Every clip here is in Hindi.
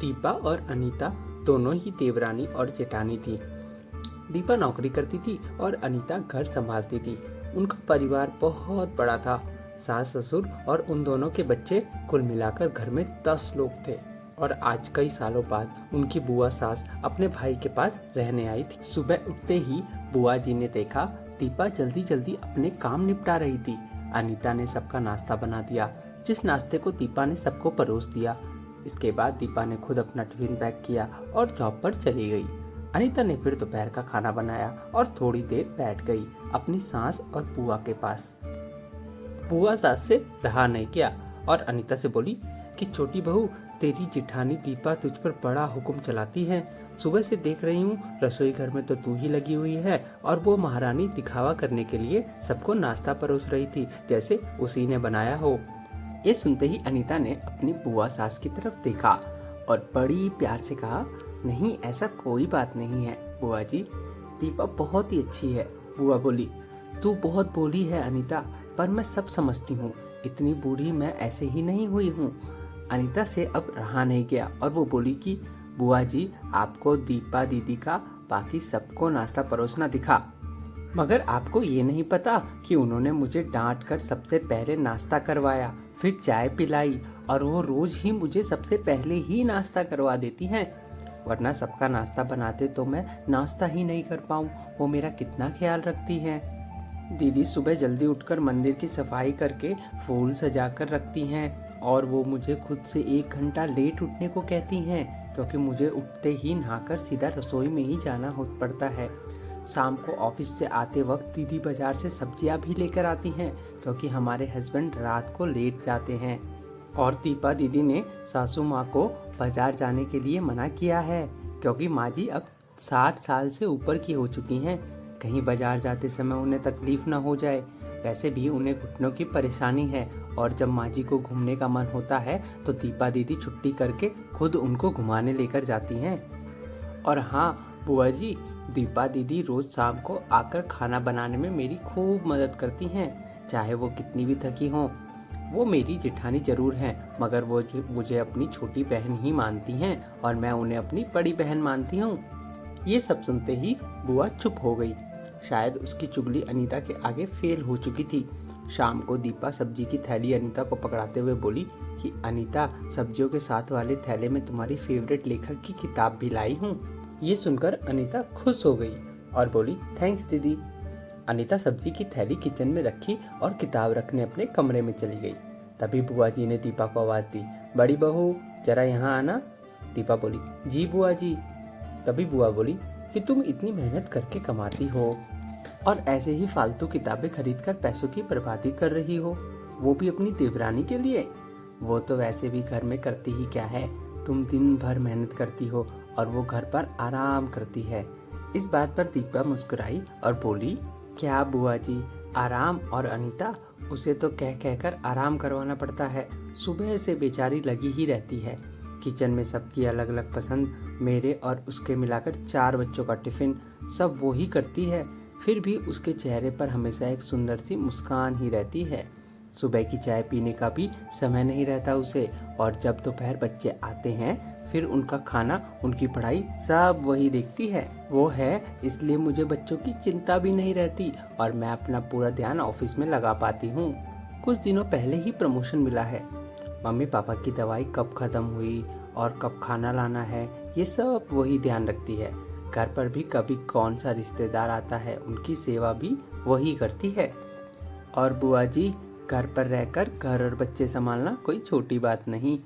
दीपा और अनीता दोनों ही देवरानी और जेठानी थी। दीपा नौकरी करती थी और अनीता घर संभालती थी। उनका परिवार बहुत बड़ा था। सास ससुर और उन दोनों के बच्चे कुल मिलाकर घर में 10 लोग थे। और आज कई सालों बाद उनकी बुआ सास अपने भाई के पास रहने आई थी। सुबह उठते ही बुआ जी ने देखा दीपा जल्दी जल्दी अपने काम निपटा रही थी। अनीता ने सबका नाश्ता बना दिया, जिस नाश्ते को दीपा ने सबको परोस दिया। इसके बाद दीपा ने खुद अपना टिफिन पैक किया और जॉब पर चली गई। अनीता ने फिर दोपहर का खाना बनाया और थोड़ी देर बैठ गई अपनी सास और बुआ के पास। बुआ सास से रहा नहीं गया और अनीता से बोली कि छोटी बहू, तेरी जिठानी दीपा तुझ पर बड़ा हुक्म चलाती है। सुबह से देख रही हूँ रसोई घर में तो तू ही लगी हुई है और वो महारानी दिखावा करने के लिए सबको नाश्ता परोस रही थी, जैसे उसी ने बनाया हो। ये सुनते ही अनीता ने अपनी बुआ सास की तरफ देखा और बड़ी प्यार से कहा, नहीं, ऐसा कोई बात नहीं है बुआ जी, दीपा बहुत ही अच्छी है। बुआ बोली, तू बहुत बोली है अनीता, पर मैं सब समझती हूँ। इतनी बूढ़ी मैं ऐसे ही नहीं हुई हूँ। अनीता से अब रहा नहीं गया और वो बोली कि बुआ जी, आपको दीपा दीदी का बाकी सबको नाश्ता परोसना दिखा, मगर आपको ये नहीं पता कि उन्होंने मुझे डांट कर सबसे पहले नाश्ता करवाया, फिर चाय पिलाई और वो रोज ही मुझे सबसे पहले ही नाश्ता करवा देती हैं। वरना सबका नाश्ता बनाते तो मैं नाश्ता ही नहीं कर पाऊँ। वो मेरा कितना ख्याल रखती हैं। दीदी सुबह जल्दी उठकर मंदिर की सफाई करके फूल सजा कर रखती हैं और वो मुझे खुद से 1 घंटा लेट उठने को कहती हैं, क्योंकि मुझे उठते ही नहाकर सीधा रसोई में ही जाना हो पड़ता है। शाम को ऑफिस से आते वक्त दीदी बाजार से सब्जियां भी लेकर आती हैं, क्योंकि हमारे हस्बैंड रात को लेट जाते हैं। और दीपा दीदी ने सासू माँ को बाजार जाने के लिए मना किया है, क्योंकि माँ जी अब 60 साल से ऊपर की हो चुकी हैं। कहीं बाजार जाते समय उन्हें तकलीफ ना हो जाए। वैसे भी उन्हें घुटनों की परेशानी है और जब माँ जी को घूमने का मन होता है तो दीपा दीदी छुट्टी करके खुद उनको घुमाने लेकर जाती हैं। और हाँ बुआ जी, दीपा दीदी रोज शाम को आकर खाना बनाने में मेरी खूब मदद करती हैं, चाहे वो कितनी भी थकी हों। वो मेरी जेठानी जरूर हैं, मगर वो मुझे अपनी छोटी बहन ही मानती हैं और मैं उन्हें अपनी बड़ी बहन मानती हूँ। ये सब सुनते ही बुआ चुप हो गई। शायद उसकी चुगली अनीता के आगे फेल हो चुकी थी। शाम को दीपा सब्जी की थैली अनीता को पकड़ाते हुए बोली कि अनीता, सब्जियों के साथ वाले थैले में तुम्हारी फेवरेट लेखक की किताब भी लाई हूँ। ये सुनकर अनीता खुश हो गई और बोली, थैंक्स दीदी। अनीता सब्जी की थैली किचन में रखी और किताब रखने अपने कमरे में चली गई। तभी बुआ जी ने दीपा को आवाज दी, बड़ी बहू जरा यहाँ आना। दीपा बोली, जी बुआ जी। तभी बुआ बोली कि तुम इतनी मेहनत करके कमाती हो और ऐसे ही फालतू किताबें खरीदकर पैसों की बर्बादी कर रही हो, वो भी अपनी देवरानी के लिए। वो तो वैसे भी घर में करती ही क्या है, तुम दिन भर मेहनत करती हो और वो घर पर आराम करती है। इस बात पर दीपा मुस्कुराई और बोली, क्या बुआ जी, आराम? और अनीता, उसे तो कह कहकर आराम करवाना पड़ता है। सुबह से बेचारी लगी ही रहती है। किचन में सबकी अलग अलग पसंद, मेरे और उसके मिलाकर 4 बच्चों का टिफिन सब वो ही करती है। फिर भी उसके चेहरे पर हमेशा एक सुंदर सी मुस्कान ही रहती है। सुबह की चाय पीने का भी समय नहीं रहता उसे, और जब दोपहर बच्चे आते हैं फिर उनका खाना, उनकी पढ़ाई सब वही देखती है। वो है, इसलिए मुझे बच्चों की चिंता भी नहीं रहती और मैं अपना पूरा ध्यान ऑफिस में लगा पाती हूँ। कुछ दिनों पहले ही प्रमोशन मिला है। मम्मी पापा की दवाई कब खत्म हुई और कब खाना लाना है, ये सब वही ध्यान रखती है। घर पर भी कभी कौन सा रिश्तेदार आता है, उनकी सेवा भी वही करती है। और बुआ जी, घर पर रहकर घर और बच्चे संभालना कोई छोटी बात नहीं।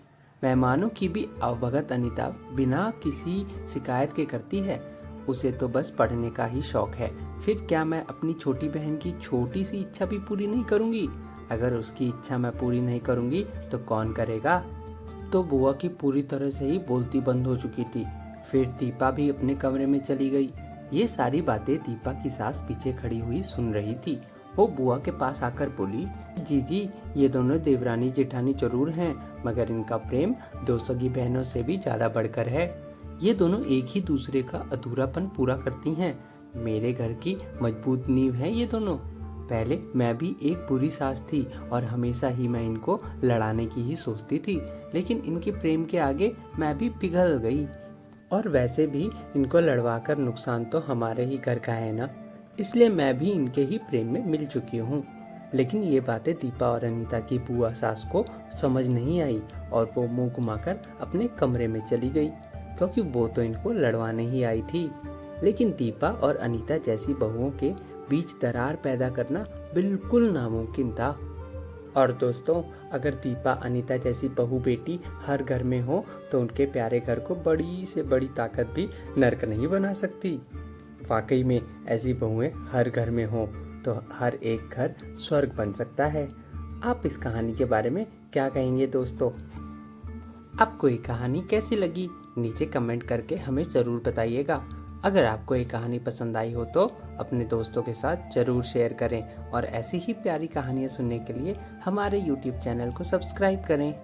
मेहमानों की भी अवभगत अनीता बिना किसी शिकायत के करती है। उसे तो बस पढ़ने का ही शौक है। फिर क्या मैं अपनी छोटी बहन की छोटी सी इच्छा भी पूरी नहीं करूँगी? अगर उसकी इच्छा मैं पूरी नहीं करूँगी तो कौन करेगा? तो बुआ की पूरी तरह से ही बोलती बंद हो चुकी थी। फिर दीपा भी अपने कमरे में चली गई। ये सारी बातें दीपा की सास पीछे खड़ी हुई सुन रही थी। वो बुआ के पास आकर बोली, जीजी, ये दोनों देवरानी जेठानी जरूर हैं, मगर इनका प्रेम 2 सगी बहनों से भी ज्यादा बढ़कर है। ये दोनों एक ही दूसरे का अधूरापन पूरा करती हैं। मेरे घर की मजबूत नींव है ये दोनों। पहले मैं भी एक बुरी सास थी और हमेशा ही मैं इनको लड़ाने की ही सोचती थी, लेकिन इनके प्रेम के आगे मैं भी पिघल गई। और वैसे भी इनको लड़वाकर नुकसान तो हमारे ही घर का है ना, इसलिए मैं भी इनके ही प्रेम में मिल चुकी हूँ। लेकिन ये बातें दीपा और अनीता की बुआ सास को समझ नहीं आई और वो मुंह घुमाकर अपने कमरे में चली गई, क्योंकि वो तो इनको लड़वाने ही आई थी। लेकिन दीपा और अनीता जैसी बहुओं के बीच दरार पैदा करना बिल्कुल नामुमकिन था। और दोस्तों, अगर दीपा अनीता जैसी बहू बेटी हर घर में हो तो उनके प्यारे घर को बड़ी से बड़ी ताकत भी नर्क नहीं बना सकती। वाकई में ऐसी बहुएं हर घर में हो तो हर एक घर स्वर्ग बन सकता है। आप इस कहानी के बारे में क्या कहेंगे दोस्तों? आपको ये कहानी कैसी लगी नीचे कमेंट करके हमें ज़रूर बताइएगा। अगर आपको ये कहानी पसंद आई हो तो अपने दोस्तों के साथ ज़रूर शेयर करें और ऐसी ही प्यारी कहानियाँ सुनने के लिए हमारे YouTube चैनल को सब्सक्राइब करें।